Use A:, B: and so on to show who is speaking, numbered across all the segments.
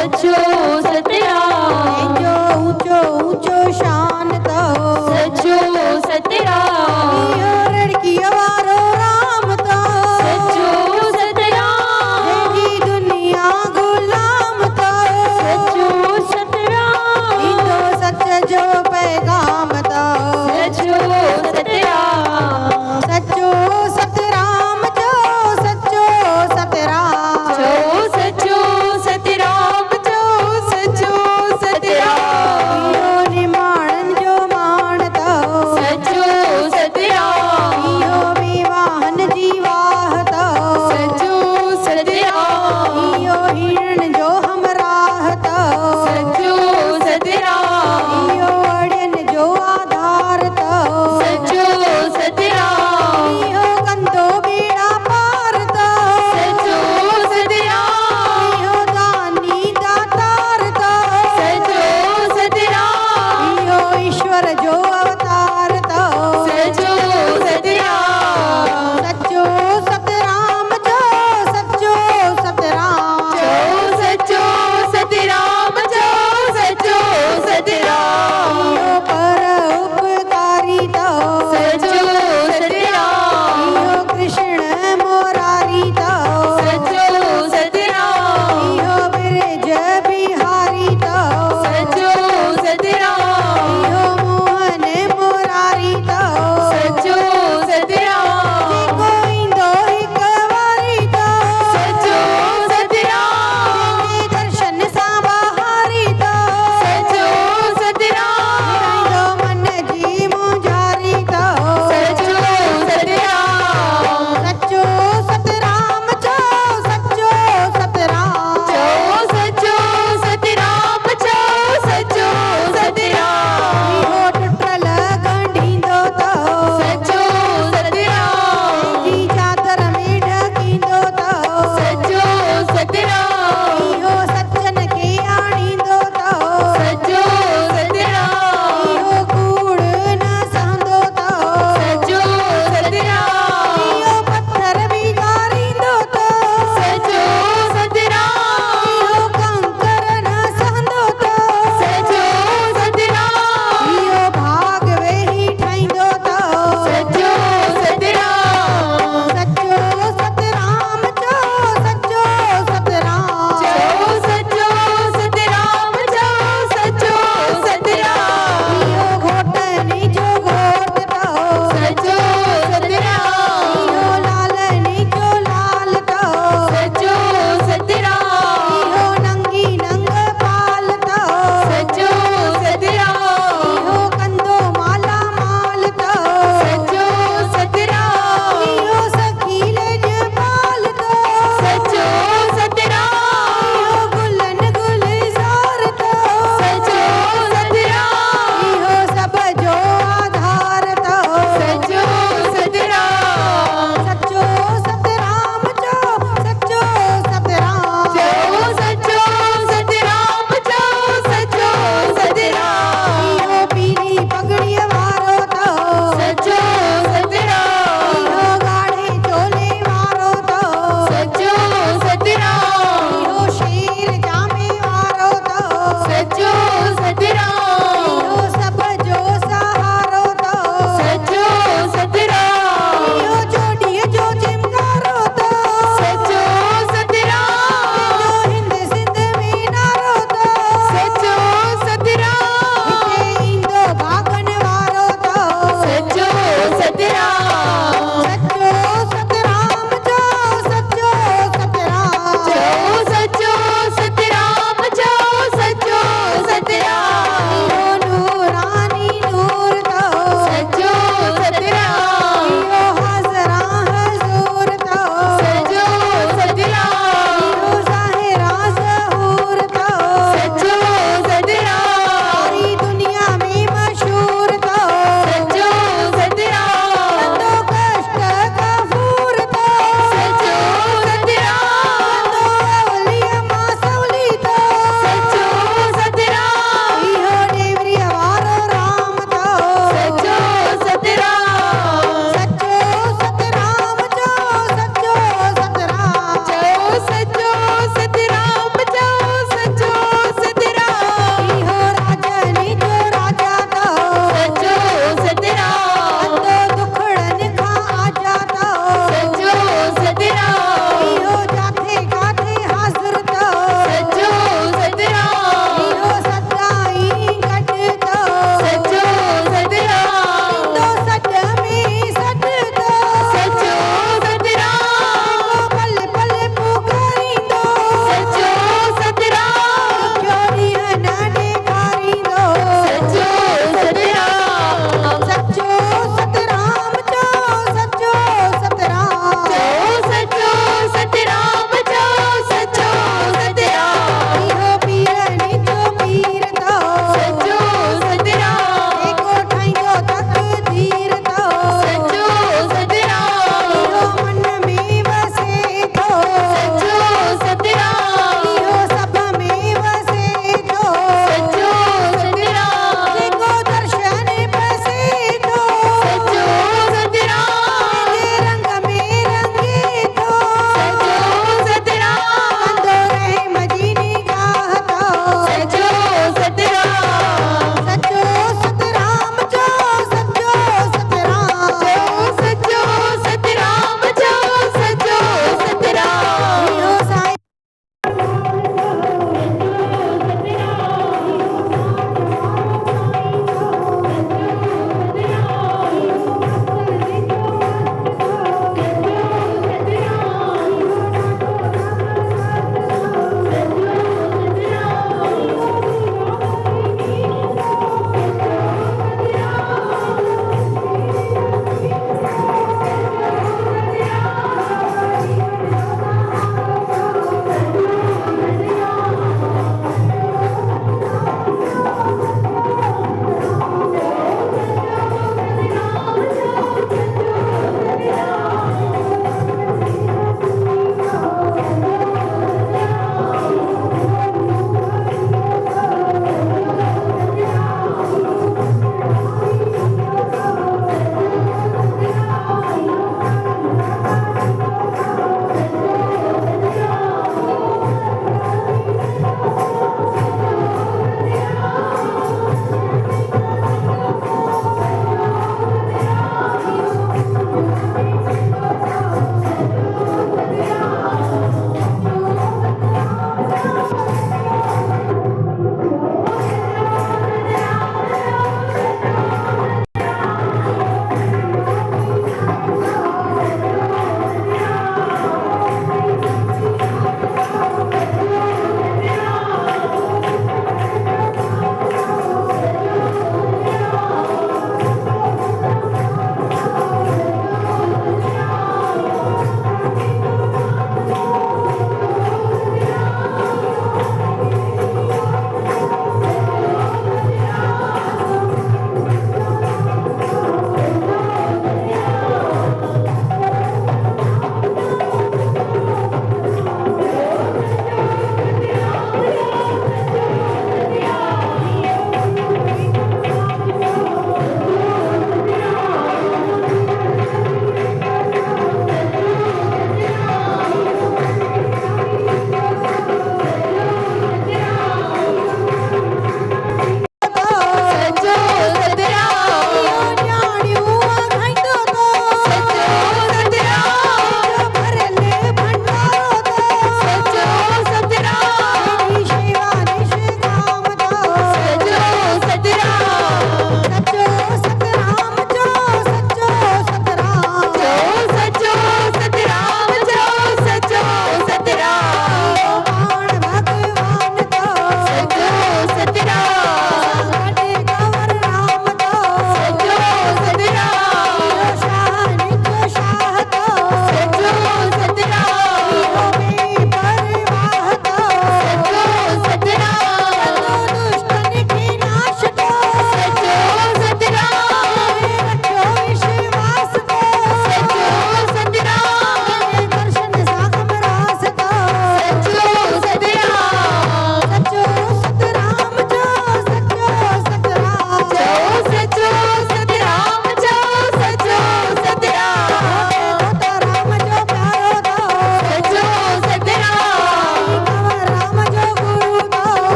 A: सचो सतराम
B: जो ऊंचो ऊंचो शान तो
A: सचो सतराम
B: रड़की वारो राम तो
A: सचो सतराम
B: जी दुनिया गुलाम तो
A: सचो सतराम
B: इंदो सच जो पैगाम तो
A: सचो सतराम
B: सचो सतराम जो सचो सतराम
A: सचो सतराम
B: जो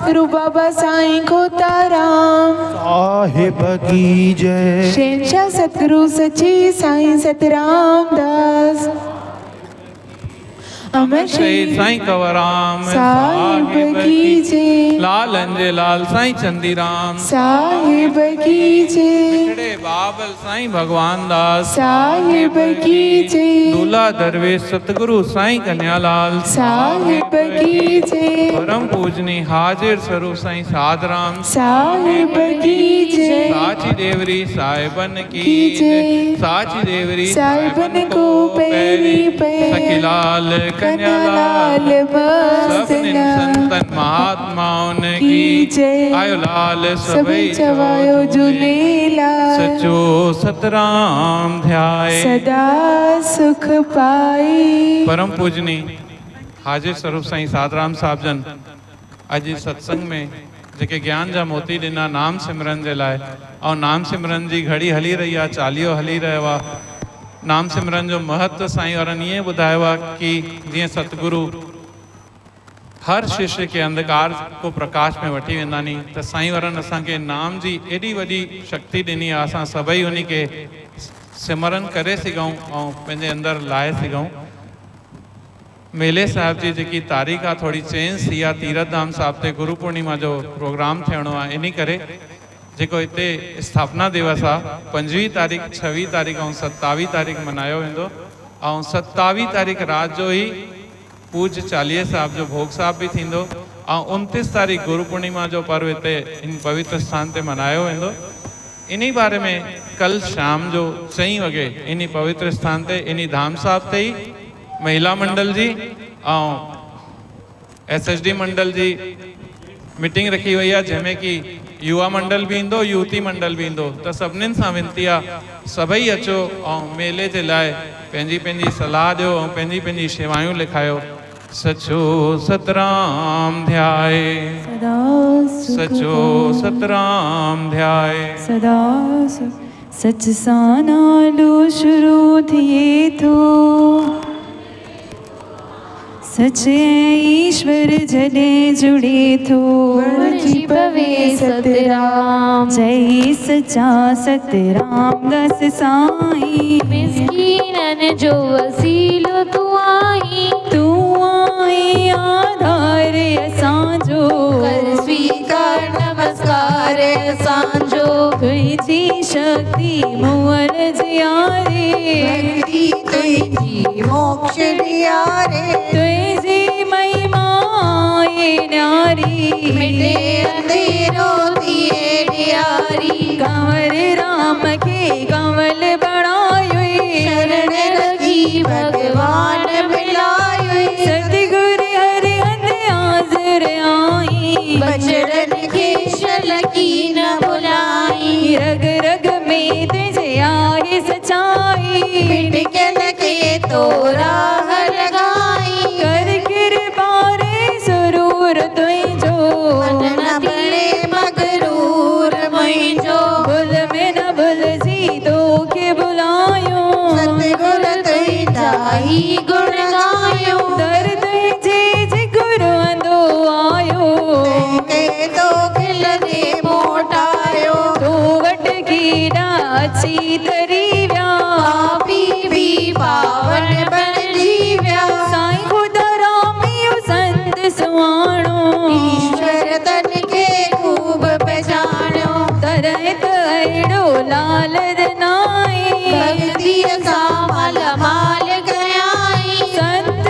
C: सतगुरु बाबा साईं खोताराम
D: साहिब की जय।
C: शहंशाह सतगुरु सच्ची साईं सतराम दास अमर श्री
E: साईं कंवराम
C: साहिब की जय।
E: लाल अंजे लाल साईं चंदीराम
C: साहिब की जय।
E: बिछड़े बाबल साईं भगवान दास
C: साहिब की जय।
E: दूल्हा दरवेश सतगुरु साईं कन्यालाल
C: साहिब की जय।
E: परम पूजनी हाजिर स्वरूप साईं साधराम
C: साहिब की जय।
E: साची देवरी साहिबन की
C: की जय।
E: साची देवरी
C: साहिबन को पैरी पैर
E: सखीलाल
C: कन्यालाल
E: सपने
C: मस्तनाम
E: संतन महात्माओं
C: की
E: की
C: जय।
E: आयो लाल
C: सभी चवायो झूलेलाल
E: सचो सतराम ध्याए
C: सदा सुख पाई।
E: परम पूजनी हाजिर स्वरूप साईं साधराम साहब जन अॼु सत्संग में जेके ज्ञान जा मोती ॾिना नाम सिमरन जे लाइ ऐं नाम सिमरन जी घड़ी हली रही आहे चालीहो हली रहियो आहे। नाम सिमरन जो महत्व साईं वारनि ईअं ॿुधायो आहे कि जीअं सतगुरु हर शिष्य खे अंधकार को प्रकाश में वठी वेंदा नी त साईं वारनि असांखे नाम जी एॾी वॾी शक्ति ॾिनी आहे असां सभई उन खे सिमरन करे सघूं ऐं पंहिंजे अंदरि लाहे सघूं। मेले साहिब जी जेकी तारीख़ आहे थोड़ी चेंज थी आहे। तीरथ धाम साहिब ते गुरु पूर्णिमा जो प्रोग्राम थियणो आहे इन करे जेको हिते स्थापना दिवस आहे 25 तारीख़ 26 तारीख़ ऐं 27 तारीख़ मल्हायो वेंदो ऐं 27 तारीख़ राति जो ई पूज चालीहे साहिब जो भोग साहिब बि थींदो ऐं 29 तारीख़ गुरु पूर्णिमा जो पर्व हिते इन पवित्र स्थान ते मल्हायो वेंदो। इन्ही बारे में कल शाम जो 6 वॻे इन पवित्र स्थान ते इन धाम साहिब ते ई महिला मंडल जी ऐं SSD मंडल जी मीटिंग रखी वई आहे जंहिंमें कि युवा मंडल भी ईंदो युवती मंडल भी ईंदो त सभिनीनि सां विनती आहे सभई अचो ऐं मेले जे लाइ पंहिंजी पंहिंजी सलाह ॾियो ऐं पंहिंजी पंहिंजी शेवायूं लिखायो। सचो सतराम ध्याए सचो सतराम ध्याए
A: सदा सच सां नालो शुरू थिए थो सच ईश्वर जॾहिं जुड़े थो जी पवे सतराम जय सचा सतराम दस साईं मिस्कीननि जो वसीलो तू आई आधार असांजो कर स्वीकार नमस्कार असांजो तुंहिंजी शक्ति मुअल जियारे
B: भक्ति तुझी मोक्ष ॾियारे
A: तुझी महिमा ये न्यारी मिटे अंधेरो थिए ॾियारी कंवर राम खे कंवल बणायो शरण लगी भगवान मिलायो सतगुर हर हंध हाज़िर आई बचड़न खे शलकी न भुलाई रग रग में तुझे आहे सचाई मिटकल के तो राह लगाई कर कृपा रे सुरूर तुझो मन न बणे मगरूर मुंहिंजो भुल में न भुल जी तो के बुलायो सतगुर तुझा ही गुण गायो दर तुझे जे गुरु अंदो आयो
B: के तो खिल दे मोटायो
A: तो वट की अच्छी तरी व्या
B: पापी भी पावन बणजी विया
A: साईं खुदा रामियो संत सुवाणो
B: ईश्वर तन के खूब पहचानो
A: तरह तड़ो लाल दनाई
B: भक्ति सा माल माल गयाई
A: संत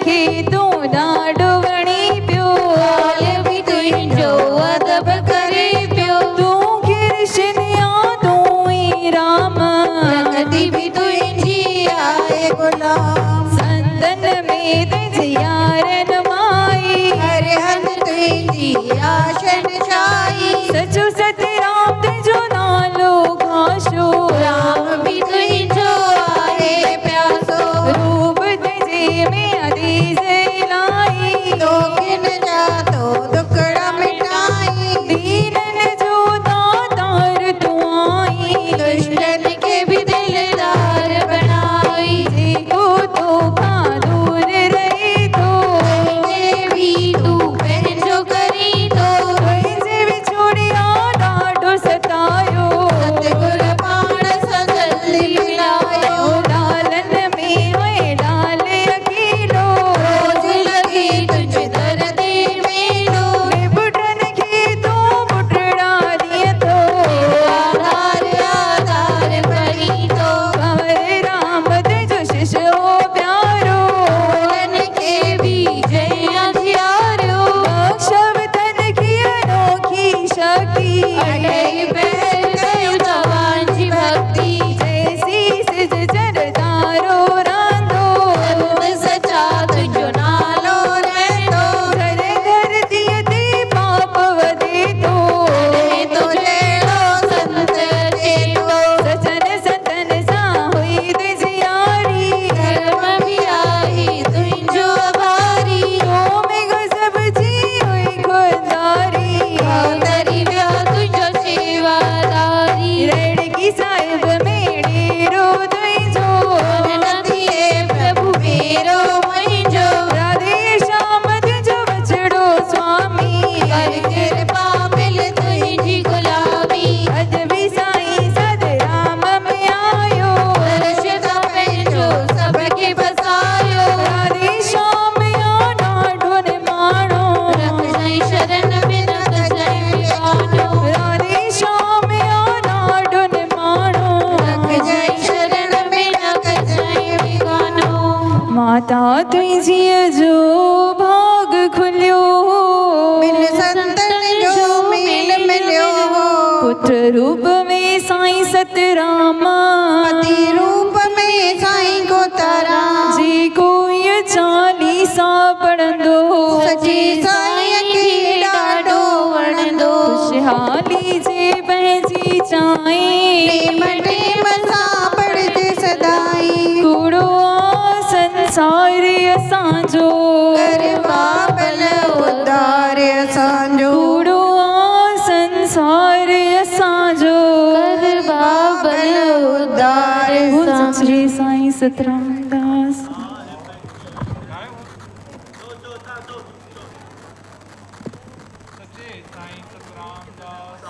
A: खे तो ॾाढो वणी पियो
B: हाल बि तुंहिंजो अदब करे पियो
A: तूं कृष्ण या तूं ई राम
B: प्रकृति बि तुंहिंजी आहे गुलाम
A: संतन में तुंहिंजी यारन माई
B: हर हंधि तुंहिंजी आशन छाई
A: सचो सतराम तुंहिंजो नालो घाशो
B: राम बि तुंहिंजो आहे प्यासो
A: रूप तुंहिंजे में अदीस इलाही
B: तो किन जा तो दुखड़ा मिटाई
A: दीनन जो दातार तूं आई
B: दुश्मन के भी दिलदार बनाई
A: जेको तोखां दूर रही थो
B: तुंहिंजे भी तू पंहिंजो करी तो
A: तुंहिंजे विछोड़िया ॾाढो सतायो
B: सतगुर पाण सां जल्दी मिलायो
A: लालन में हुए लाल अकेलो
B: रोज लगी तुझ दर ते मेलो
A: बुढ़न खे तो बुढ़ड़ा दिए तो
B: आधार आधार परी तो
A: कंवर राम तुंहिंजो शिष्य हो प्यारो
B: मन के भी जय अधियारो
A: बख्शव तन की अनोखी शक्ति
B: अड़ई पहल कयो तव्हांजी भक्ति
A: जैसी सिज जरदारो रांदो
B: संत सचा तुझो नालो रहंदो
A: घर घर दिए ते पाप वधे तो
B: तॾहिं तो जहिड़ो संत जेको
A: सचन सतन सां हुई तुंहिंजी यारी
B: धर्म भी आई तुंहिंजो आभारी
A: तो में गज़ब जी हुई खुदारी
B: तरी वियो तुंहिंजो सेवादारी
A: रेड़की साहिब में डेरो तुंहिंजो
B: न थिए प्रभु मेरो मुंहिंजो
A: राधे श्याम तुंहिंजो बछड़ो स्वामी
B: कर कृपा मिल तुंहिंजी गुलाबी
A: अॼु बि साईं सतराम में आयो
B: दर्श सां पंहिंजो सभखे बसायो
A: राधे श्याम या ॾाढो निमाणो
B: रखजई शरण में न कजई कानो
A: राधे श्याम या ॾाढो निमाणो
B: रखजई शरण में न कजई कानो
A: माता तुंहिंजीअ जो भाग खुलियो
B: मिल संतन जो मिल मिलियो
A: पुत्र रूप में साईं सतराम
B: पति रूप में साईं को तारा
A: जेको इहो चालीसा पढ़ंदो
B: सची साईं खे ॾाढो वणंदो
A: खुशहाली जे पंहिंजी चाहे
B: टेम टेम सां पढ़जे सदाई
A: कूड़ो आ संसार असांजो
B: कर बाबल उद्धार असांजो
A: कूड़ो आ संसार असांजो
B: कर बाबल उद्धार
A: बोल
B: असांजो
A: सच्चे साईं सतराम दास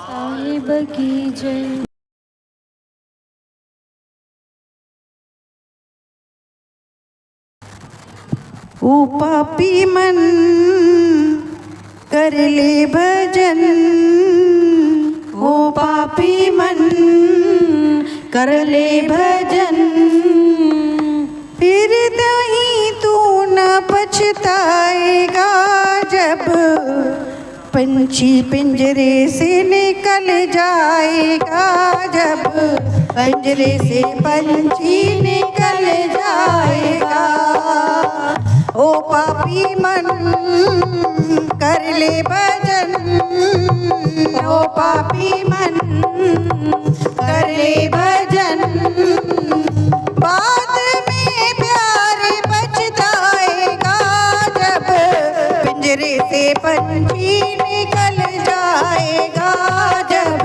B: साहिब की जय
F: ओ पापी मन कर ले भजन ओ पापी मन कर ले भजन फिर नहीं तू न पछताएगा जब पंछी पिंजरे से निकल जाएगा जब पिंजरे से पंछी निकल जाएगा ओ पापी मन कर ले भजन ओ पापी मन कर ले भजन बाद में प्यार बचताएगा जब पिंजरे से पंछी निकल जाएगा जब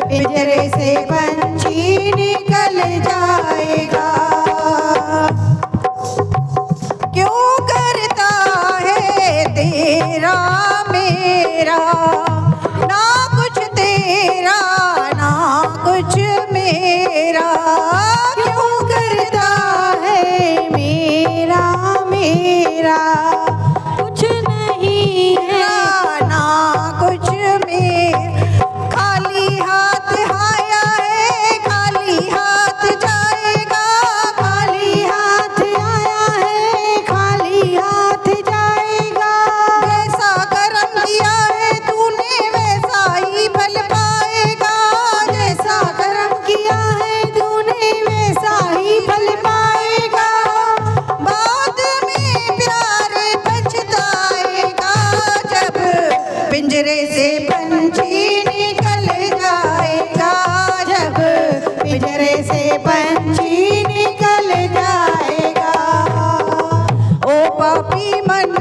F: पिंजरे से पंछी निकल जाएगा क्यों करता है तेरा मेरा ना कुछ तेरा ना कुछ मेरा क्यों करता है मेरा मेरा कुछ नहीं है ना कुछ में खाली हाथ आया है खाली हाथ जाएगा खाली हाथ आया है खाली हाथ पिंजरे से पंछी निकल जाएगा जब पिंजरे से पंछी निकल जाएगा। ओ पापी मन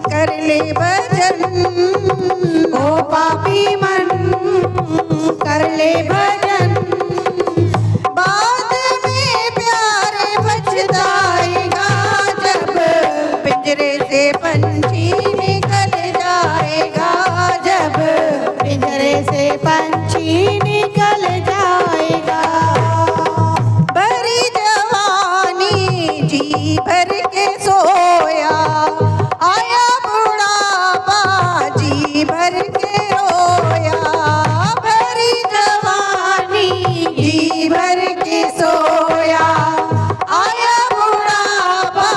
F: कर ले भजन, ओ पापी मन कर ले भजन, बाद में प्यार पछताएगा जब पिंजरे से पंछी निकल जाएगा, जब पिंजरे से पंछी निकल जाएगा। भरी जवानी जी भर के सोया, आया बुढ़ापा जी भर के रोया। भरी जवानी जी भर के सोया, आया बुढ़ापा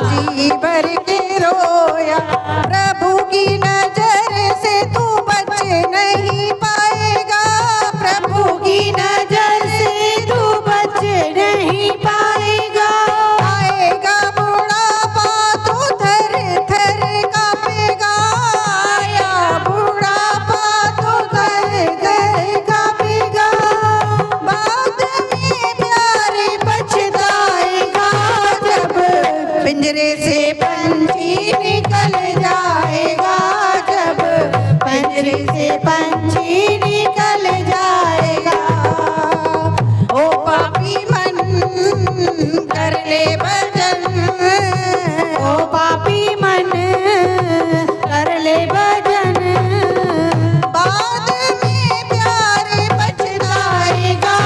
F: जी भर के रोया। प्रभु की नजर से तू बच नहीं पाएगा, प्रभु की नजर से तू बच नहीं पाएगा। आएगा बुढ़ापा तो थर थर कांपेगा, आया बुढ़ापा तो थर थर कांपेगा। बाद में प्यार पछताएगा जब पिंजरे से पंछी निकल जाएगा, जब पिंजरे से पंछी निकल जाएगा। ओ पापी मन कर ले भजन, ओ पापी मन कर ले भजन, बाद में प्यार पछताएगा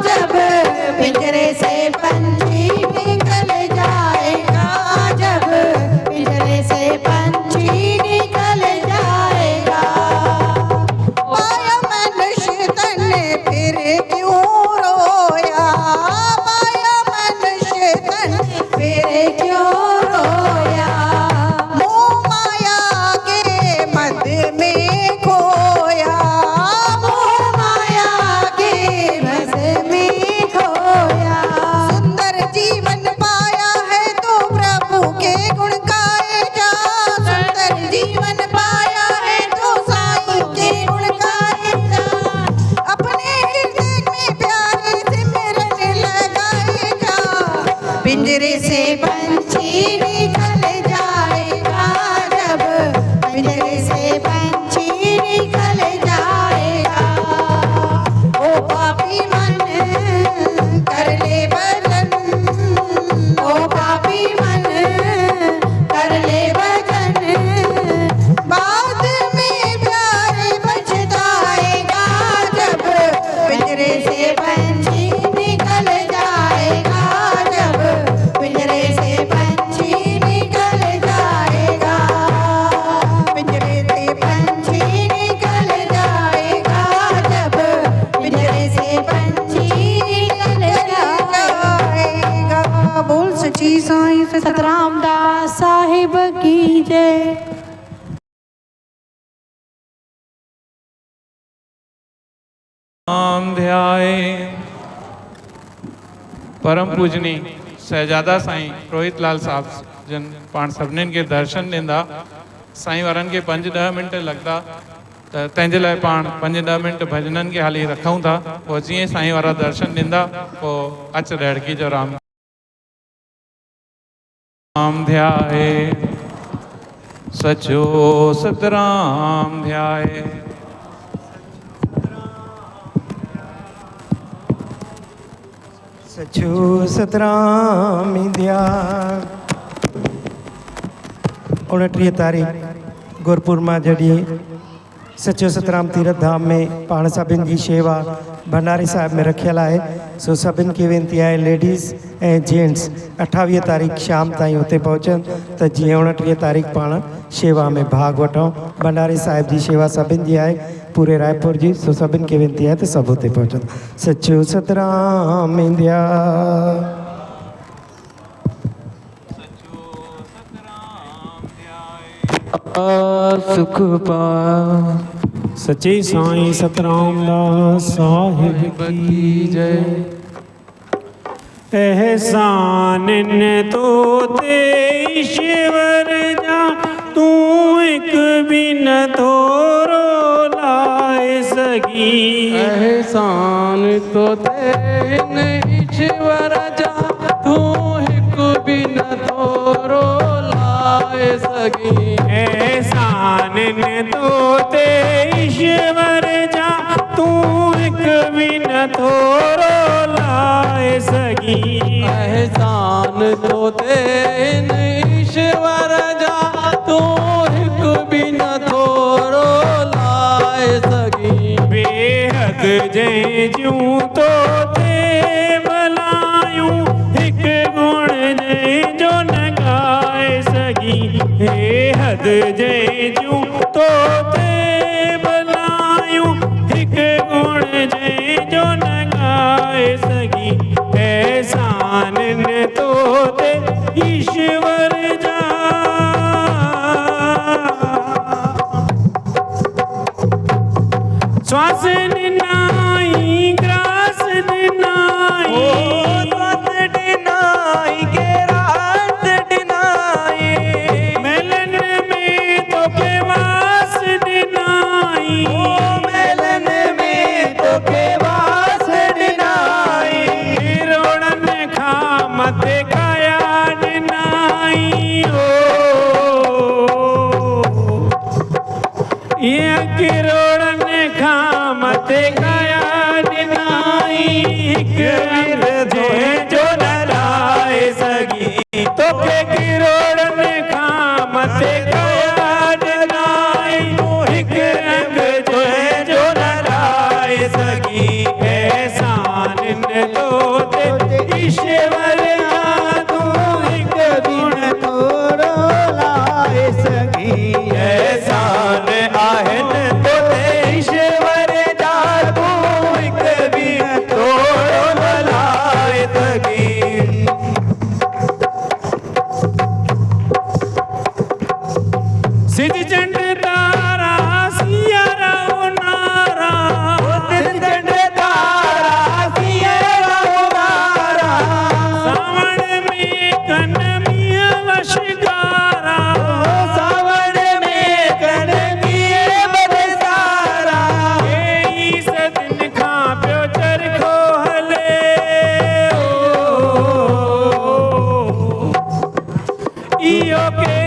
F: जब पिंजरे से पंछी निकल जाएगा, जब पिंजरे से पंछी निकल जाएगा। पाया मनुष्य तन फिर क्यों रोया, पाया मनुष्य तन फिर क्यों रोया। मोह माया के मद में खोया, मोह माया के बस में खोया। सुंदर जीवन पाया है तो प्रभु के गुण गाए जा, सुंदर जीवन पाया है तो साईं के गुण गाए जा। अपने हृदय में प्यारे सिमरन लगाए जा, पिंजरे से पंछी निकल जाएगा, जब पिंजरे से पंछी निकल जाएगा। ओ पापी मन कर ले भजन, ओ पापी मन कर ले भजन, बाद में प्यार पछताएगा जब पिंजरे से पंछी निकल जाएगा, जब पिंजरे से पंछी निकल जाएगा, पिंजरे से पंछी निकल जाएगा, जब पिंजरे से पंछी निकल जाएगा। बोल सच्ची साईं
B: सतराम दास साहिब की जय।
E: नाम ध्याए। परम पूजनी शहजादा साईं रोहित लाल साहब जन पाण सभिनीनि खे दर्शन ॾींदा। साईं वारनि खे 5-10 मिंट लॻंदा, त तंहिंजे लाइ पाण 5-10 मिंट भजननि खे हाली रखूं था। पोइ जीअं साईं वारा दर्शन ॾींदा पोइ अच रेड़की जो राम राम ध्याए। सचो सतराम ध्याए।
G: सचो सतराम ध्यान। 29 तारीख़ गुरुपुरमा जॾहिं सचो सतराम तीर्थ धाम में पाण सभिनि जी शेवा भंडारी साहिब में रखियल आहे। सो सभिनि खे वेनिती आहे लेडीज़ ऐं जेंट्स 28 तारीख़ शाम ताईं हुते पहुचनि त जीअं 29 तारीख़ पाण शेवा में भाग वठूं। भंडारी साहिब जी शेवा सभिनि जी आहे पूरे रायपुर जी। सो सभिनि खे वेनिती आहे त सभु हुते पहुचनि। सचो सतराम इंडिया।
H: सुख पा सच्चे साईं सतराम दास साहिब की जय। एहसान तो ते ईश्वर जा तू एक भी न थो एहसान तो तेन ईश्वर जा तू हिक बिन थोरो लाए सगी। एहसान तो ते ईश्वर जा तू हिक बिन थोरो लाए सगी। एहसान तो तेन ईश्वर जा तू हिक बिन थोरो लाए सगी। बेहद जय जूं तो ते भलायूं हिक गुण जय जो न गाए सगी। बेहद जय जूं तो ते भलायूं हिक गुण जय जो न गाए सगी। एहसान तो ते ईश्वर जा श्वास दिनाई ग्रास दिनाई श्वास दिनाई के रात दिनाई। मेलन में तो के वास दिनाई मेलन में तो के वास दिनाई। रोड़न खा मत काया दिनाई ओ ये किरोड़न खा मत काया दिनाई। हिक जो न लाए सगी तो के किरोड़न खा मत काया दिनाई। हिक रंग जो न लाए सगी। एहसान तो ते ईश्वर तू हिक बिन थोरो लाए सगी। एहसान आहन तो ते ईश्वर जा तू हिक बिन थोरो लाए सगी। सिद्ध चंड तारा सियारा नारा सिद्ध चंड तारा सियारा नारा। सावण में कन मिया वशगारा सावण में कन मिया बरसारा। ए सदन खा प्यो चरखो हले इयो के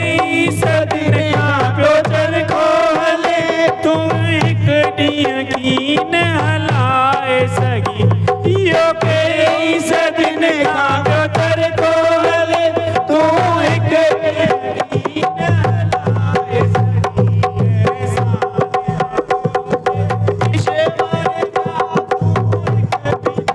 H: सदन खा प्यो चरखो हले। तुम एक ॾींहुं की न हलाए सगी। इयो के सदन खा प्यो चरखो हले। तू एक ॾींहुं की न हलाए सगी। ईश्वर जा तू हिक बिन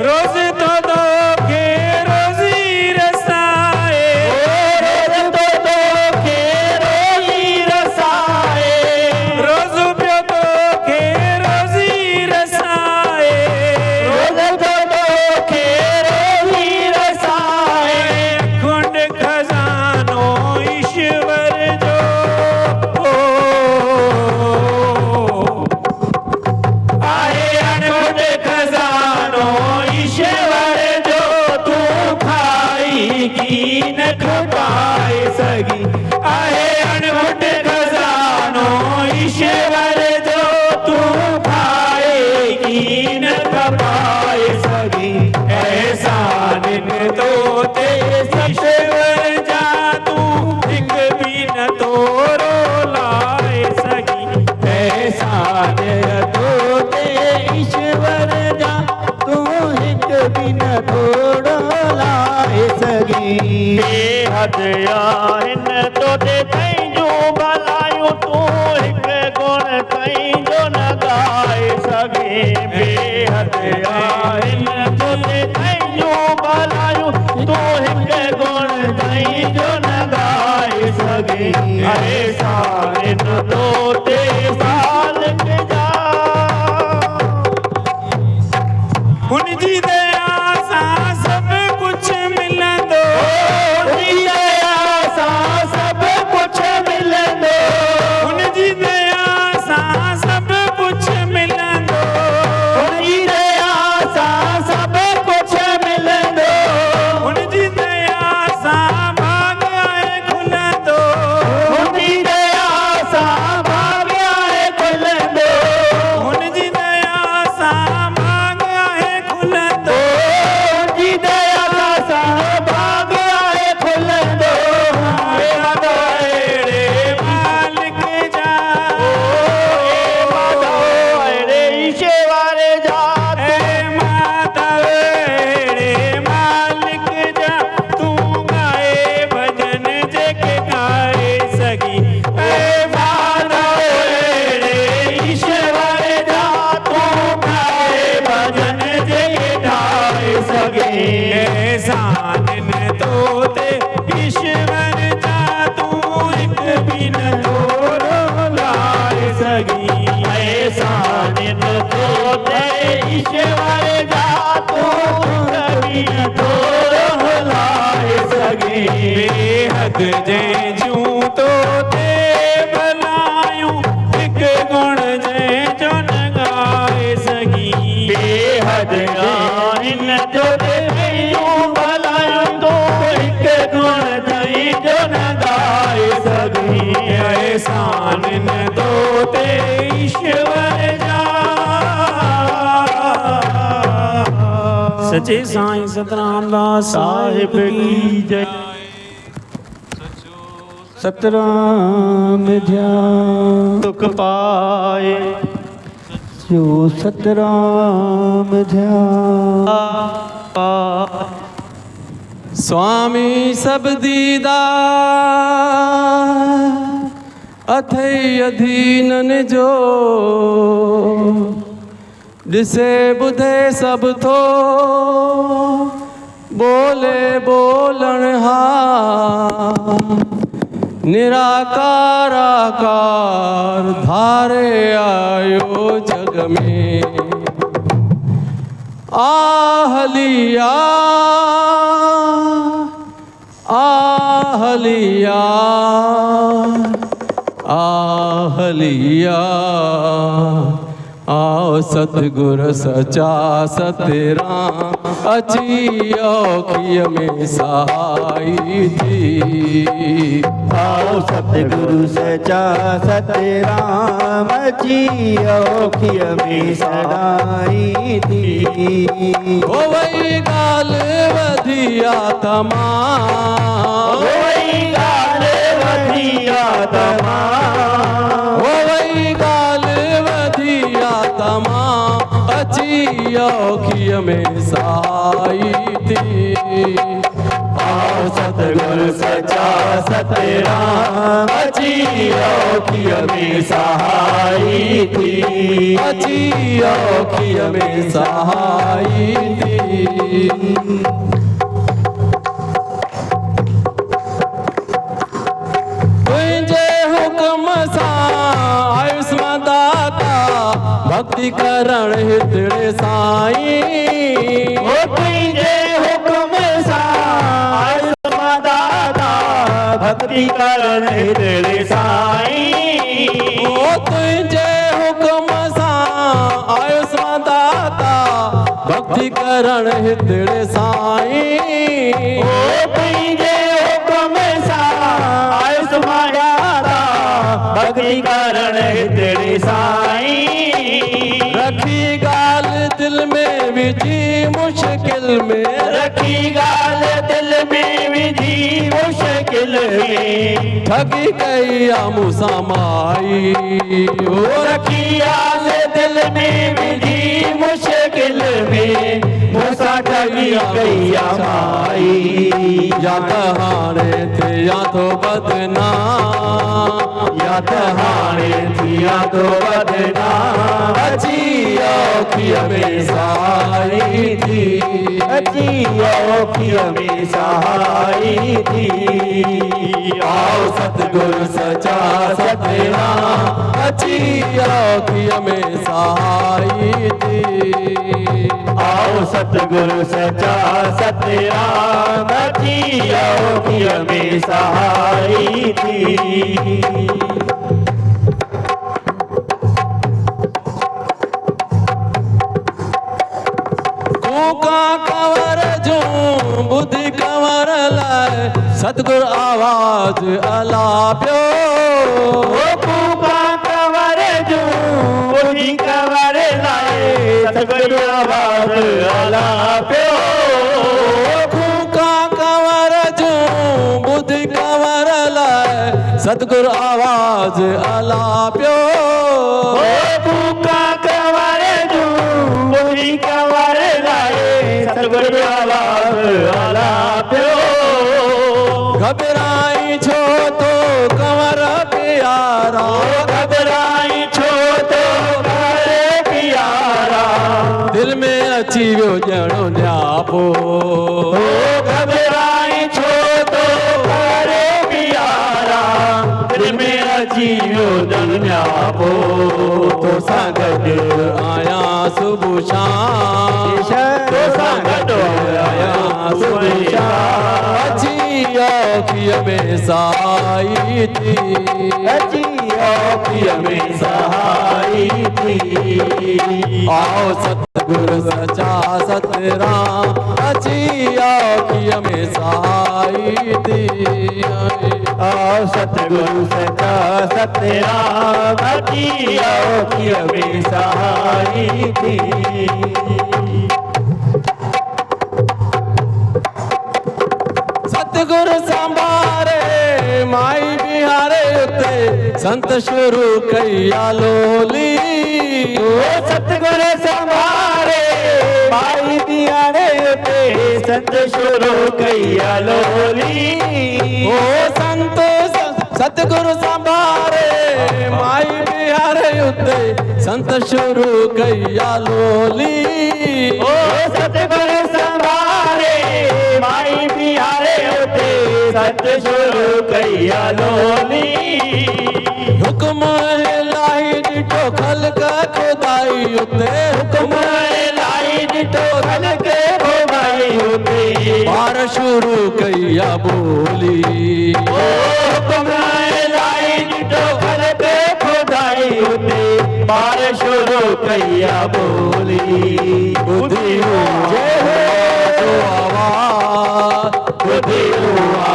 H: रोज तो दो के रोजी रसाए। रोज तो दो के रोजी रसाए। रोज प्यो तो के रोजी रसाए। रोज तो दो के रोजी रसाए। कुंड खजानो ईश्वर जो आए अनकुंड खजानो ईश्वर जो तू खाई की न खपाए सगी। आए अनकुंड खजानो ईश्वर जो तू खाए की न खपाए सगी। एहसान तो ते ईश्वर जा तू हिक बिन थोरो लाए सगी। एहसान तो ते ईश्वर जा तू हिक बिन थोरो लाए सगी। बेहद आहिन तो ते तैजूं भलायूं तू हिक गुण तैजो न गाए सगे। बेहद आहिन तो ते तैजूं भलायूं तू हिक गुण तैजो न गाए सगे। सगी एहसान न तोते साल के जा उन जी दया सां सब कुछ मिलंदो उन जी दया सां सब कुछ मिलंदो उन जी दया सां सब कुछ मिलंदो उन जी दया सां सब कुछ मिलंदो उन जी दया सां भाग आहे खुलंदो उन जी दया सां भाग आहे खुलंदो उन जी दया सां भाग आहे खुलंदो उन जी दया सां भाग आहे खुलंदो माता अहिड़े मालिक जा माता अहिड़े ईशे वारे जा माता अहिड़े मालिक जा तूं गाए भजन जेके गाए सगी माता अहिड़े ईशे वारे जा तूं गाए भजन जेके गाए सगे एहसान न तोते ईश्वर जा तूं हिक बि न थोरो लाए सगी एहसान न तोते ईश्वर जा तूं हिक बि न थोरो लाए सगे बेहद जंहिं जूं तोते भलायूं हिक गुण जंहिं जो न ॻाए सगी बेहद गाइन तोते भलायूं तो हिक गुण जंहिं जो न ॻाए सगी एहसान न तोते ईश्वर जा सच्चे साईं सतराम दास साहिब की जय सतराम ध्यान सुख पाए जो सतराम ध्यान स्वामी सब दीदा अथई अधीनन जो ॾिसे ॿुधे सभु थो बोले बोलण हा निराकार आकार धारे आयो जग में आहलिया आहलिया आहलिया आओ सतगुर सचा सतराम अची औखिय में सहाई थी
I: आओ सतगुरु सचा सतराम जी औखिय में सदाई थी
G: ओ वही गाल वधिया तमाम
I: वही गाल वधिया तमाम
G: वही गाल वधिया तमाम अची औखिय में सहाई थी
I: आओ सतगुरु सचा सतराम जी औखिय में सहाई थी
G: अची औखिय में सहाई थी तुंहिंजे हुक्म सां आयुष्मान दाता भक्ति करण हितड़े साईं
I: ओ तुंहिंजे हुक्म सां आयुष्मान दाता भक्ति करण हितड़े साईं
G: ओ तुंहिंजे हुक्म सां आयुष्मान दाता भक्ति करण हितड़े साईं
I: ओ तुंहिंजे हुक्म सां आयुष्मान दाता भक्ति करण हितड़े साईं
G: रखी गाल दिल में विझी मुश्किल में
I: रखी गाल दिल में विझी मुश्किल में
G: ठगी कई मूसा माई
I: ओ रखी गाल दिल में विझी मुश्किल में मूसा ठगी कई माई
G: या त हाणे थे या
I: तो बदनाम या त हाणे थिया तो बदनाम अची औखीअ में सहाई थी अची औखीअ में सहाई थी आओ सतगुरु सचा सतनाम अची औखीअ में सहाई थी आओ सतगुरु सचा सतनाम अची औखीअ में सहाई थी कूका कंवर जो बुद्धि कंवर लाए सतगुरु आवाज अला पियो कूका कंवर जो बुद्धि कंवर लाए सतगुरु आवाज अला पियो कूका कंवर जो बुद्धि कंवर लाए सतगुरु आवाज अला पियो कूका कंवर जो बुद्धि कंवर सतगुरु आवाज अला पियो घबराई छो तो कंवर प्यारा घबराई छो तो कंवर प्यारा दिल में अची वियो ॼणो न्यापो घबराई छो तो कंवर प्यारा दिल में अची वियो ॼणो न्यापो तो सां गॾु आया सुबुह शाम तो सां गॾु आया सुबुह शाम अची औखीअ में सहाई थी अची औखीअ में सहाई थी आओ सतगुरु सचा सतराम अची औखीअ में सहाई थी आओ सतगुरु सचा सतराम अची औखीअ में सहाई थी सतगुरु संभारे माई बिहारे उते संत शुरू कईया लोली ओ सतगुरु संभारे माई बिहारे उते संत शुरू कईया लोली ओ संत सतगुरु संभारे माई बिहारे उते संत शुरू कईया लोली ओ सतगुरु संभारे माई बिहारे उते संत शुरू कईया लोली हुक्म इलाही ॾिठो ख़ल्क़ खुदाई उते हुक्म इलाही ॾिठो ख़ल्क़ खुदाई उते बार शुरू कईया बोली हुक्म इलाही ॾिठो ख़ल्क़ खुदाई उते बार शुरू कईया बोली ॿुधी हुजे जो आवाज़ ॿुधी हुआ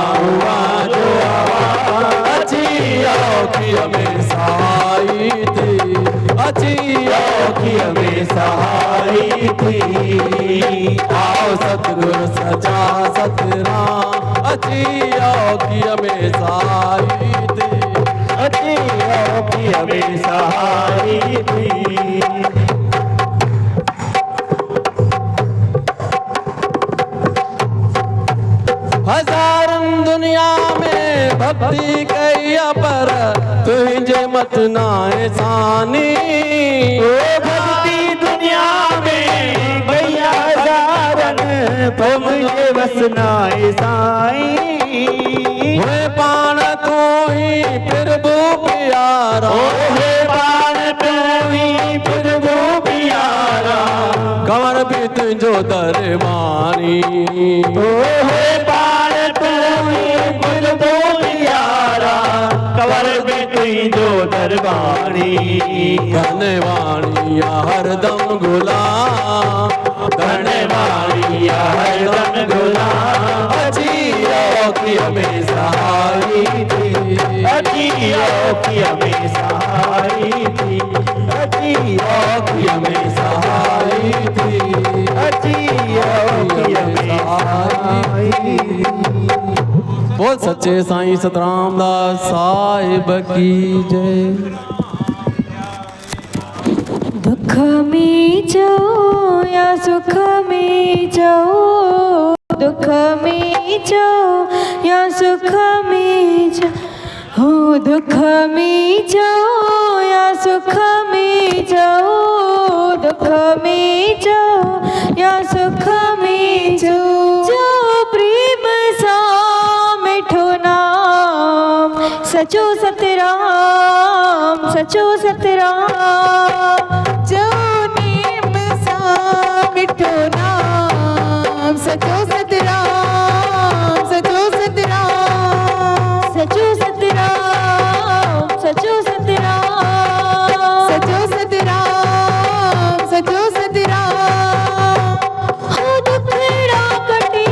I: जो आवाज़ अची औखीअ में सहाई थी अची औखीअ में सहाई थी आओ सतगुरु सचा सतनाम अची औखीअ में सहाई थी अची औखीअ में सहाई थी हजारन दुनिया में भक्ति कईया पर तुझे मत नाए सानी ओ भक्ति दुनिया में कईया हजारन तो मुझे बस नाए साई हुए पाण तू ही प्रभु प्यारा हुए पाण तू ही प्रभु प्यारा कंवर भी तुझो दरबानी हुए कंवर में तुझो दरबानी धनवाणी हरदम गुलाम धनवाणी हरदम गुलाम अची औखीअ में सहाई थी अची औखीअ में सहाई थी अची औखीअ में सहाई थी अची औखीअ में सहाई बोल सच्चे साईं सतराम दास साहिब की जय
A: दुख में जो या सुख में जो दुख में जो या सुख में जो हो दुख में जो या सुख में जो दुख में जो या सुख में जो प्रेम सा मिठो नाम सचो सतराम सचो सतराम
C: जो नेम सा मिठो नाम सचो सतराम सचो सतराम
A: सचो सतराम सचो सतराम
C: सचो सतराम सचो सतराम
A: हो दुखड़ा कटे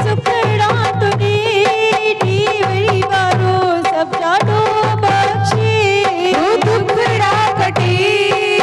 A: सुखड़ा तुने डीवरी वारो सब जाडो बख्शे
C: हो दुखड़ा कटे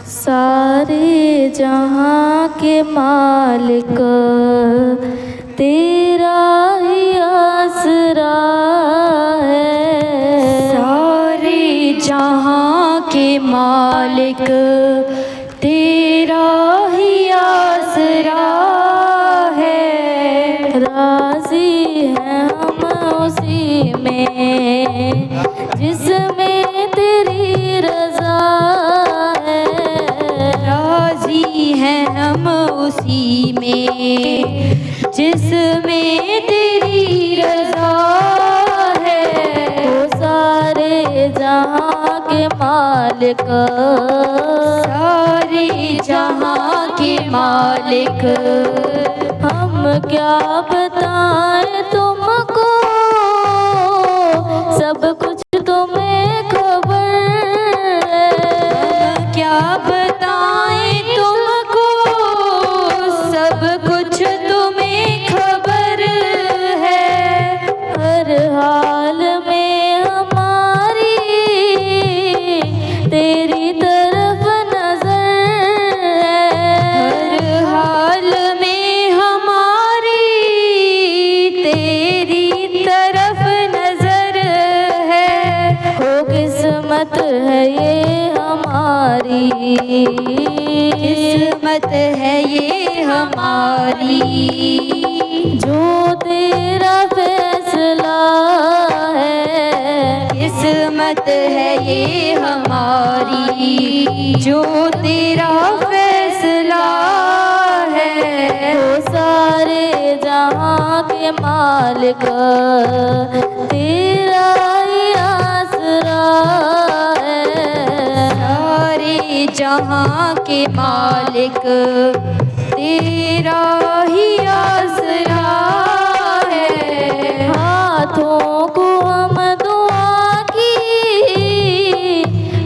B: सारे जहाँ के मालिक तेरा ही आसरा है।
A: सारे जहाँ के मालिक तेरा ही आसरा है।
B: राजी हैं हम उसी में जिसमें तेरी रजा है।
A: राजी हैं हम उसी में जिसमें तेरी रजा है।
B: वो सारे जहाँ के मालिक,
A: सारे जहाँ के मालिक,
B: हम क्या बताएं तुमको, सब कुछ तुम्हें खबर है।
A: क्या बताएं तुमको, सब कुछ तुम्हें खबर है।
B: हर हाल में हमारी तेरी तरफ नजर है।
A: हर हाल में हमारी तेरी तरफ नजर है।
B: हो किस्मत है ये हमारी,
A: किस्मत है ये हमारी,
B: जो तेरा फैसला है।
A: किस्मत है ये हमारी, जो तेरा फैसला है।
B: वो सारे जहाँ के मालिक तेरा ही आसरा है।
A: सारे जहाँ के मालिक तेरा ही आसरा है।
B: हाथों को हम दुआ की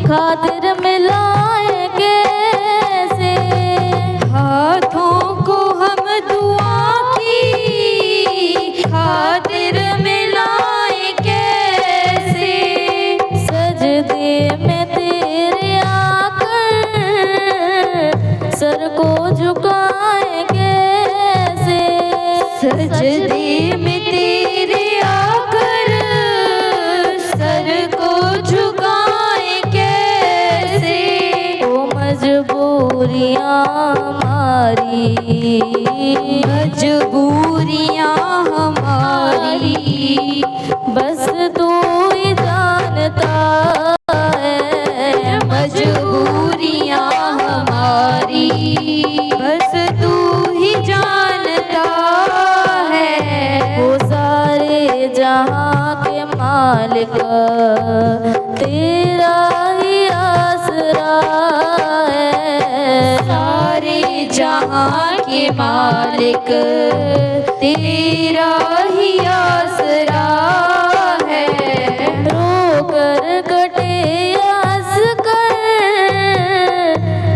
B: खातिर मिलाएं कैसे।
A: हाथों को हम दुआ की खातिर मिलाएं कैसे।
B: सजदे में तेरे आकर सर को झुकाएं कैसे।
A: सजदे में तेरे आकर सर को झुकाएं कैसे।
B: ओ मजबूरियाँ हमारी,
A: मजबूरियाँ हमारी,
B: बस तू ही जानता है।
A: मजबूरियाँ हमारी, बस तू ही जानता है।
B: वो सारे जहाँ के मालिक तेरा ही आसरा है।
A: सारे जहाँ के मालिक तेरा ही आसरा है।
B: रो कर कटे हंस कर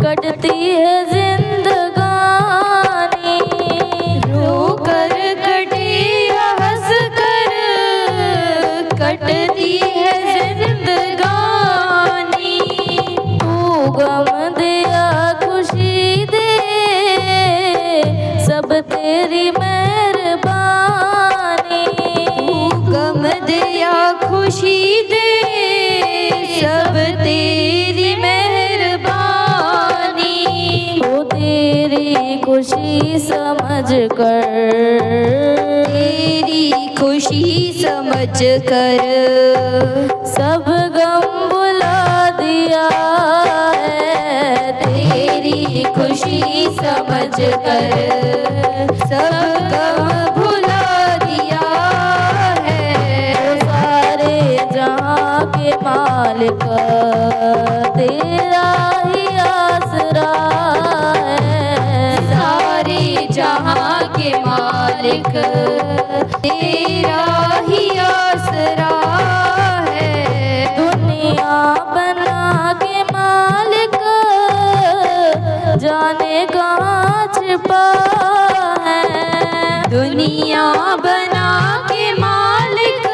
B: कटती है जिंदगानी।
A: रो कर कटे हंस कर कटती है जिंदगानी।
B: तू गम दिया खुशी दे सब तेरी मेहरबानी।
A: तू गम दिया खुशी दे सब तेरी मेहरबानी।
B: वो तेरी खुशी समझ कर,
A: तेरी खुशी समझ कर
B: सब गम बुला दिया है।
A: तेरी खुशी समझ कर सब गम भुला दिया है।
B: वो सारे जहाँ के मालिक तेरा ही आसरा है।
A: सारे जहाँ के मालिक तेरा ही आसरा है।
B: दुनिया बना के मालिक जाने कहाँ छिपा है।
A: दुनिया बना के मालिक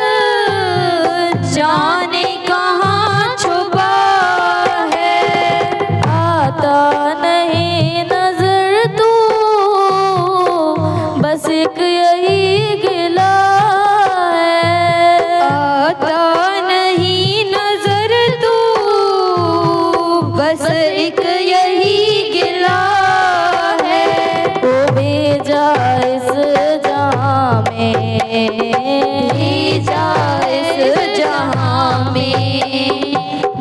B: भेजा इस जहां में,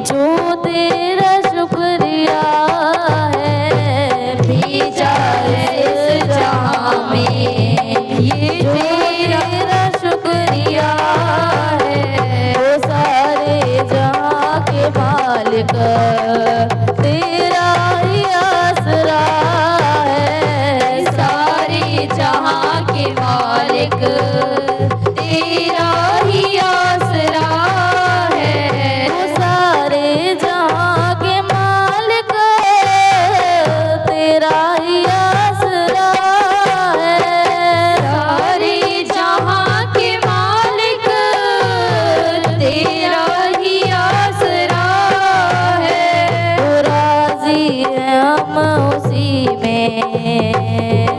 B: जो तेरा शुक्रिया है भेजा इस जहां में, ये तेरा शुक्रिया है। वो सारे जहां के मालिक तेरा ही आसरा है, सारे जहां के मालिक तेरा ही आसरा है। वो सारे जहां के मालिक तेरा ही आसरा है, सारे जहां के मालिक तेरा ही आसरा है। वो राजी है हम उसी में,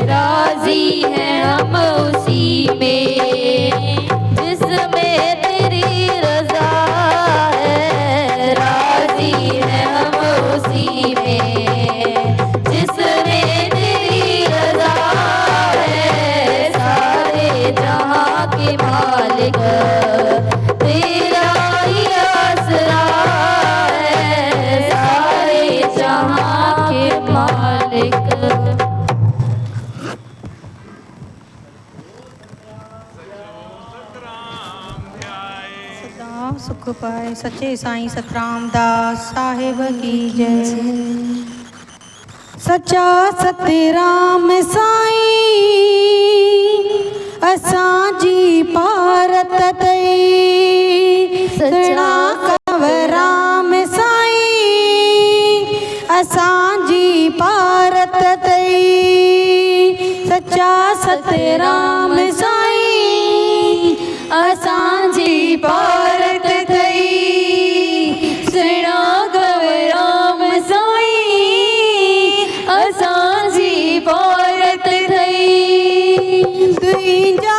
B: राजी है हम उसी में, जिसमें तेरी रजा है। राजी है हम उसी में, जिसमें तेरी रजा है। सारे जहां के मालिक तेरा ही आसरा है, सारे जहां के मालिक।
F: सदा सुख पाए सच्चे साईं सतराम दास साहिब की जय। सच्चा सतराम साईं असांजी भारत तई, सच्चा कंवराम साईं असांजी भारत तई। सच्चा सतराम साईं असांजी भारत तई, सुना कंवराम साईं असांजी भारत तई। तुंहिंजा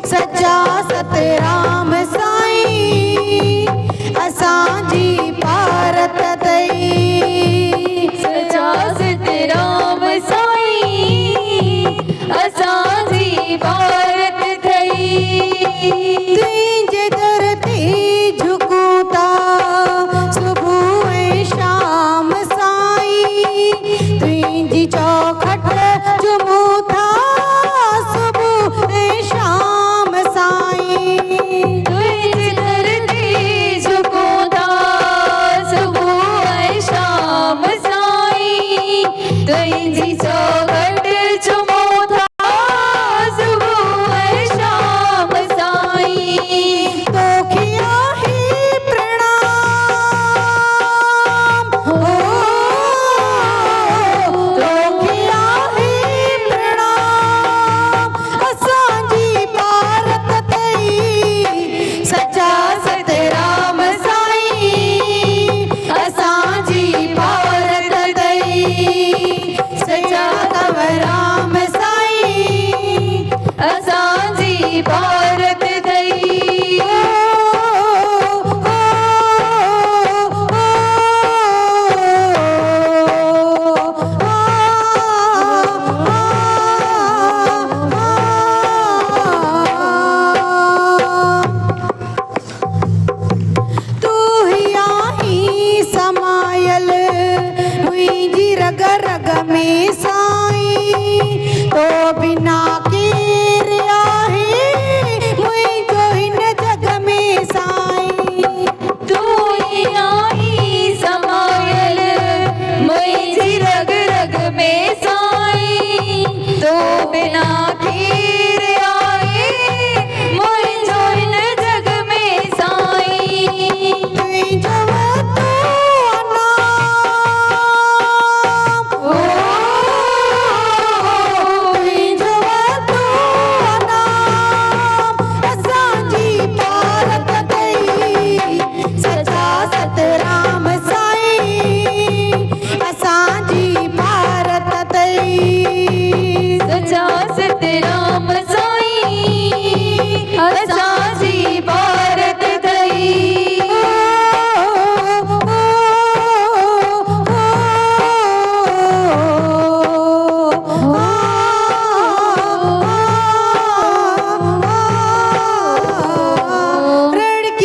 F: सच्चा सतराम साईं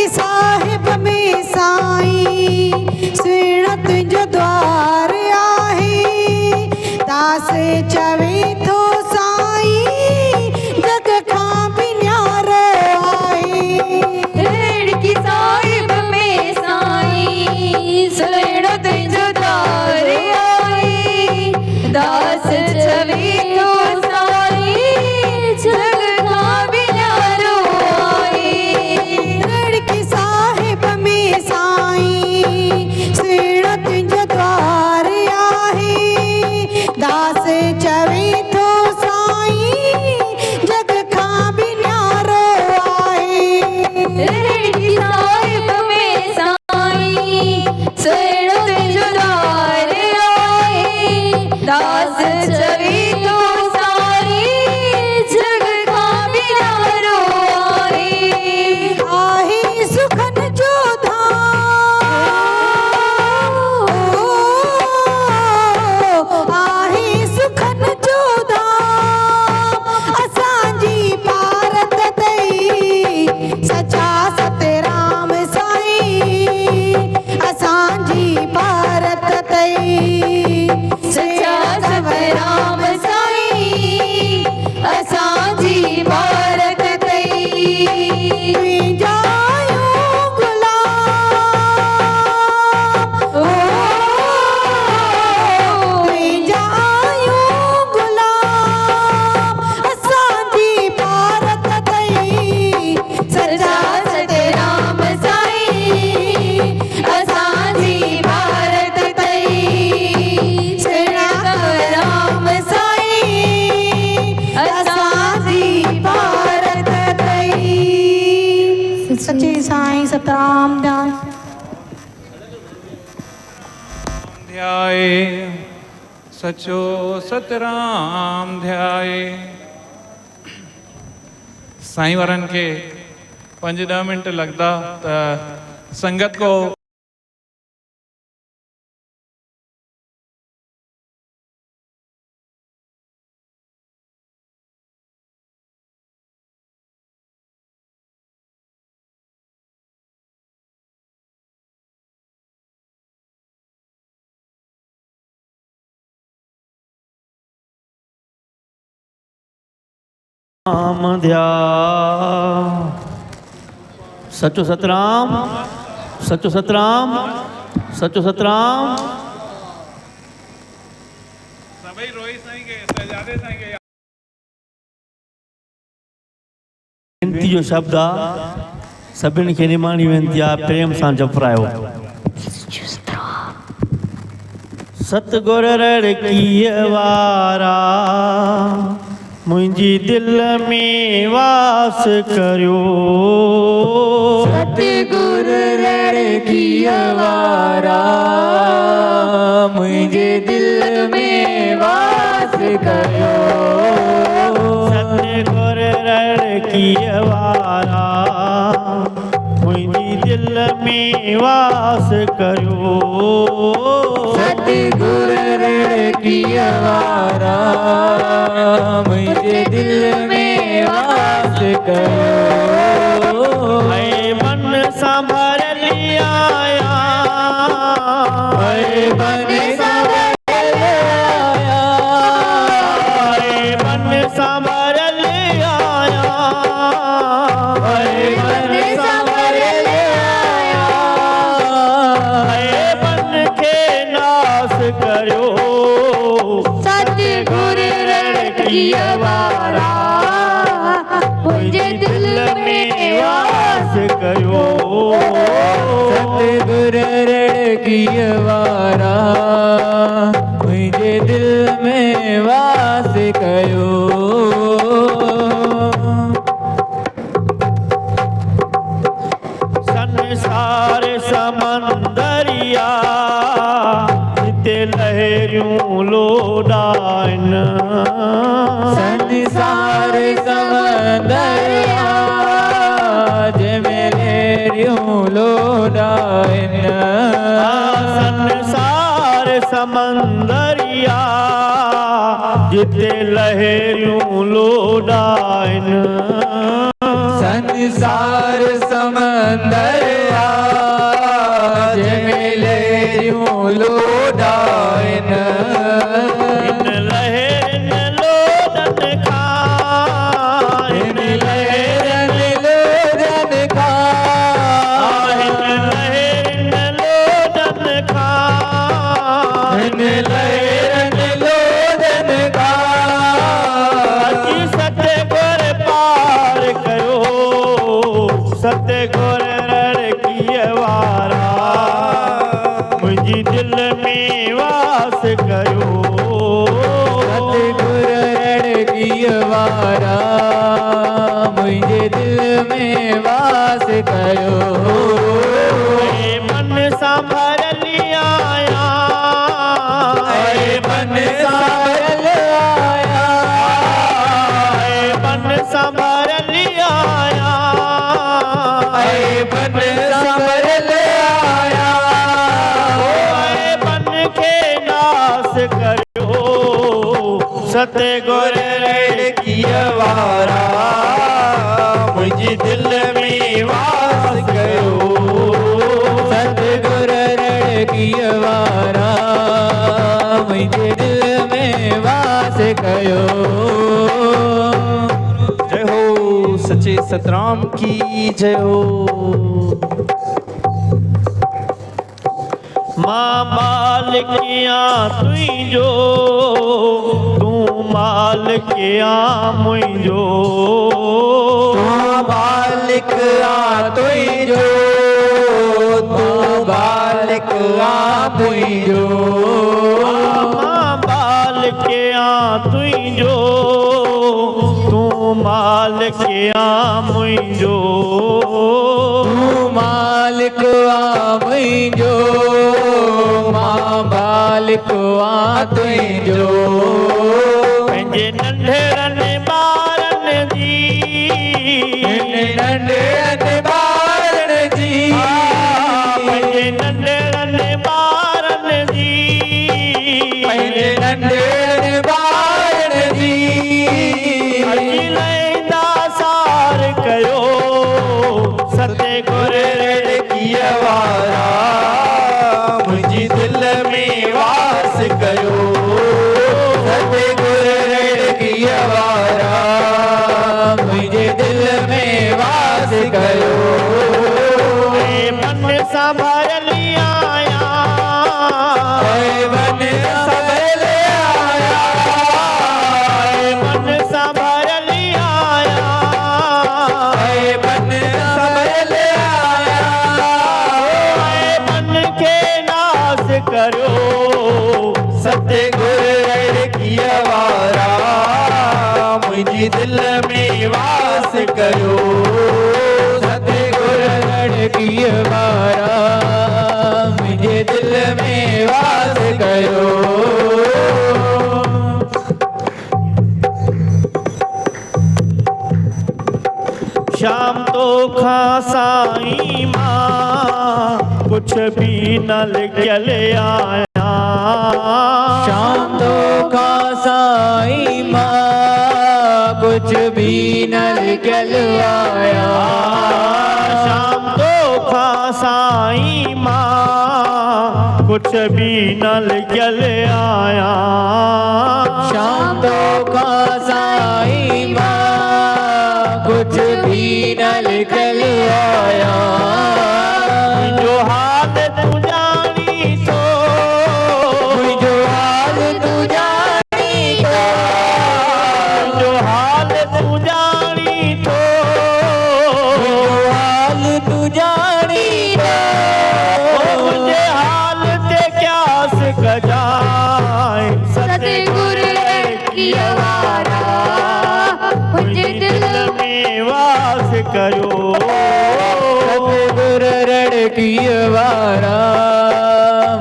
F: की साहिब में साईं सुणत जो द्वार आहे दास चवे थो साईं जग खां बि न्यारो आहे
B: रेड़ की साहिब में साईं सुणत जो द्वार आहे दास चवे थो साईं जग खां बि न्यारो आहे
F: रेड़ की साहिब में साईं सुणत जो द्वार आहे दास चवे थो साईं जग खां बि न्यारो आहे
B: रेड़ की साहिब में साईं सुणत जो द्वार आहे दास चवे थो साईं जग खां बि न्यारो आहे
F: आहे सुखन जो धाम आहे सुखन जो धाम असांजी भारत दई सचा सतराम साईं असांजी भारत दई
B: सचा सतराम साईं असांजी भारत दई
F: जायो गुलाम जायो गुलाम असांजी भारत दई
B: सचा सतराम साईं असांजी भारत दई सतराम साईं असांजी भारत दई
F: सच्चे साईं सतराम दास
E: ध्याए सचो सतराम ध्याए। साईं वारनि खे 5-10 मिंट लगदा त संगत को
H: राम ध्या सचो सतराम सचो सतराम सचो सतराम।
E: सभई रोई साईं के सजादे साईं के
H: वेनती जो शब्द आहे सभिनी खे निमाणी वेनती आहे प्रेम सां जपरायो। सतगुर रड़कीअ वारा मुंहिंजी दिल में वास करियो।
B: सतगुर रड़कीअ वारा मुंहिंजे दिल में वास कयो।
H: सतगुर रड़कीअ वारा मुंहिंजी दिल में वास करियो।
B: सतगुर रड़कीअ वारा मुंहिंजे दिल में वास कयो।
H: ऐं मन सां भरियलि आया
B: ऐं मन सां भरियलि आया
H: ऐं मन सां भरियलि आया
B: ऐं मन सां भरियलि आया
H: ऐं मन खे नास करियो।
B: सतगुर रड़कीअ वारा मुंहिंजे दिल में वास
H: कयो।
B: सतगुर रड़कीअ वारा मुंहिंजे दिल में वास कयो।
H: संसार समंदरिया हिते लहरियूं लोॾाइनि।
B: संसार समंदरिया जंहिंमें लहरियूं लोॾाइनि।
H: संसार समंदरिया जिते लहरियूं लोॾाइनि।
B: संसार समंदर
H: सतगुर रड़किए वारा मुझी दिल में वास कयो
A: सतगुर रड़किए वारा मुझे दिल में वास कयो
H: मन संभर लिया
A: मन संभल आया
H: मन संभर लिया
A: मन संभल आया
H: मन के नाश करो सतगुर रड़किए वारा मुझे दिल में वास कयो
A: सतगुर रड़किए वारा मुझे दिल में वास कयो
I: जय हो सच्चे सतराम की जय हो।
H: माँ मालिकिया तुई जो तू मालिकिया मुझो
A: बालिक आ तुई जो तू बालिक आ तुई जो
H: माँ मालिकिया तुई जो तू मालिकिया मुझो
A: तू मालिक आ मुझो मां बालिक आ तुई जो
H: पंहिंजे नंढड़नि ॿारनि जी
A: नंढड़नि ॿारनि जी
H: पंहिंजे नंढड़नि ॿारनि जी
A: पंहिंजे नंढड़नि ॿारनि जी
H: अॼु लहींदा सार कयो सतगुर रड़किए वारा
A: मुंहिंजी दिल में वास कयो सतगुर रड़किए वारा मुंहिंजे दिल में वास कयो
H: मन सां भरली आया
A: मन संभल आया
H: मन सां भरली आया
A: मन संभल आया
H: मन के नाश करो
A: सतगुर रड़किए वारा मुंहिंजी दिल में वास कयो सतगुर रड़किए वारा मुंहिंजे दिल में वास कयो
H: शाम तो खा साईं मां कुछ भी न लिखल आया
A: शाम तो का साईं मां कुछ भी न निकल आया
H: शाम तो खा साईं मां कुछ भी न लिखल आया
A: शाम तो का साईं मां कुछ भी न निकल आया
H: जो हाल तू जानी तो
A: जो हाल तू जानी तो
H: जो हाल तू जानी तो
A: जो हाल तू जानी तो
H: मुझे हाल ते क्या सजाए
B: सतगुर रड़किए वारा मुझे दिल
H: में वास करो
A: सतगुर रड़किए वारा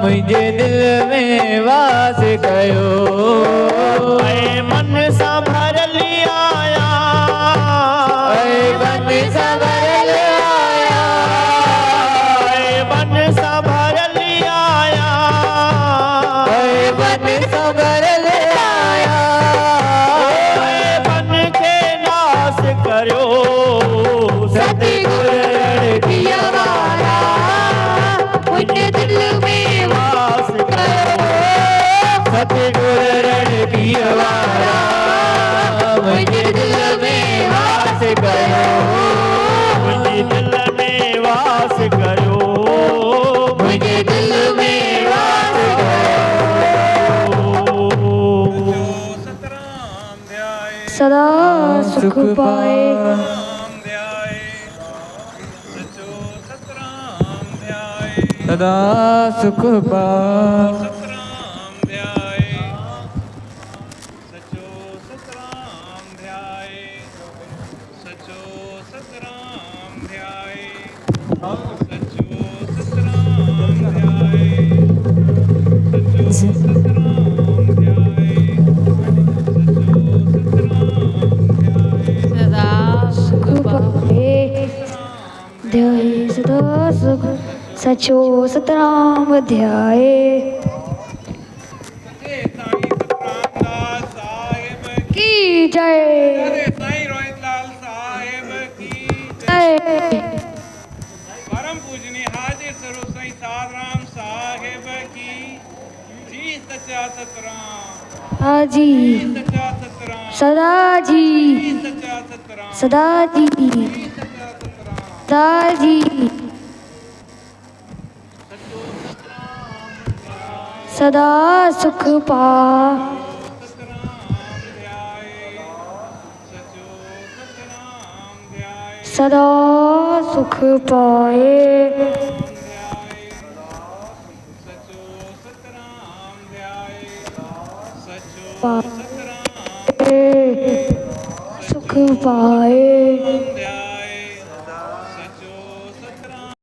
A: मुझे दिल में वास कयो
H: ऐ मन सां भरली आया
A: ऐ मन संभल आया
H: ऐ मन सां भरली आया
A: ऐ मन संभल आया
H: ऐ मन के नाश करो
B: सतगुर रड़किए वारा मुझे दिल में
H: वास करो
A: सतगुर रड़किए वारा मुझे दिल में वास कयो
H: मुझे दिल में वास करो
A: मुझे दिल में वास
F: सदा सुख पाए
I: सदा सुख पाए।
E: सतराम ध्याए सचो सतराम ध्याए सचो सतराम ध्याए सचो सतराम ध्याए सचो सतराम ध्याए
B: सदा सुख पाए ध्याए सदा सुख सचो सतराम ध्याए।
E: सतरामदास साहिब
B: की जय
E: साईं रोहितलाल साहिब की
B: जय।
E: परम पूजनीय हाजिर स्वरूप साईं साधराम साहिब की जी सच्चा सतराम
B: हाजी
E: सच्चा सतराम
B: सदा जी
E: सच्चा सतराम
B: सदा जी
E: सच्चा सतराम
B: सदा जी सदा सुख पा
E: सतराम ध्याए सचो सतराम ध्याए
B: सदा सुख पाए
E: सचो सतराम ध्याए सचो
B: सुख पाए
E: ध्याए सचो सतराम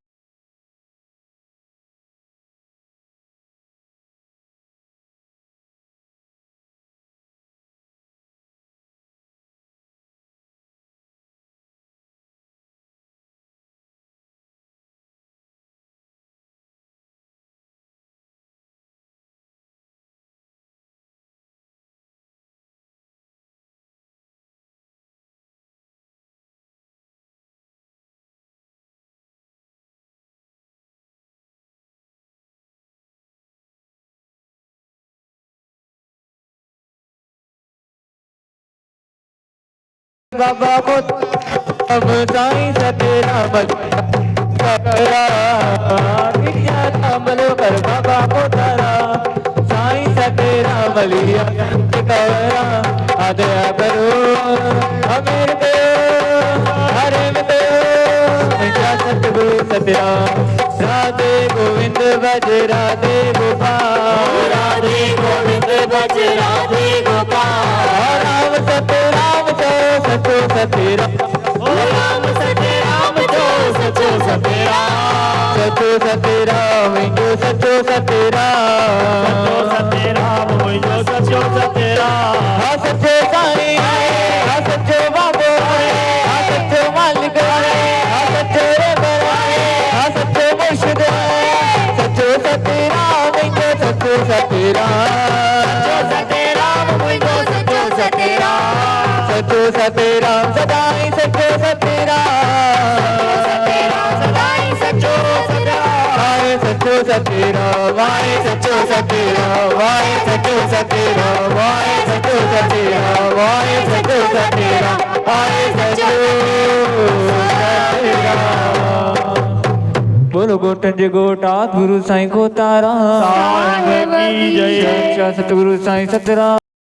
I: बाबा को अब साईं सतराम करा किया कमल कर बाबा को तारा साईं सतराम लिया करा आदे करो अमीर दे हरे में दे क्या सतगुरु सतराम राधे गोविंद भज राधे गोपाल राधे गोविंद भज राधे गोपाल राम सतराम सचो सतराम ओ राम सतराम जो सचो सतराम सचो सतराम जो सचो सतराम जो सचो सतराम हाँ सचो साईं हाँ सचो बाबो हाँ सचो मालिक हाँ सचो रबर हाँ सचो मुर्शिद सचो सतराम जो सचो सतराम जो सचो सतराम सचो सतराम सदाई सचो सतराम सदाई सचो सतराम आए सचो सतराम आए सचो सतराम आए सचो सतराम आए सचो सतराम आए सचो सतराम आए सचो सतराम। बोलो गोटन जे गोटा गुरु साईं को तारा साहिब की जय सतगुरु साईं सतराम।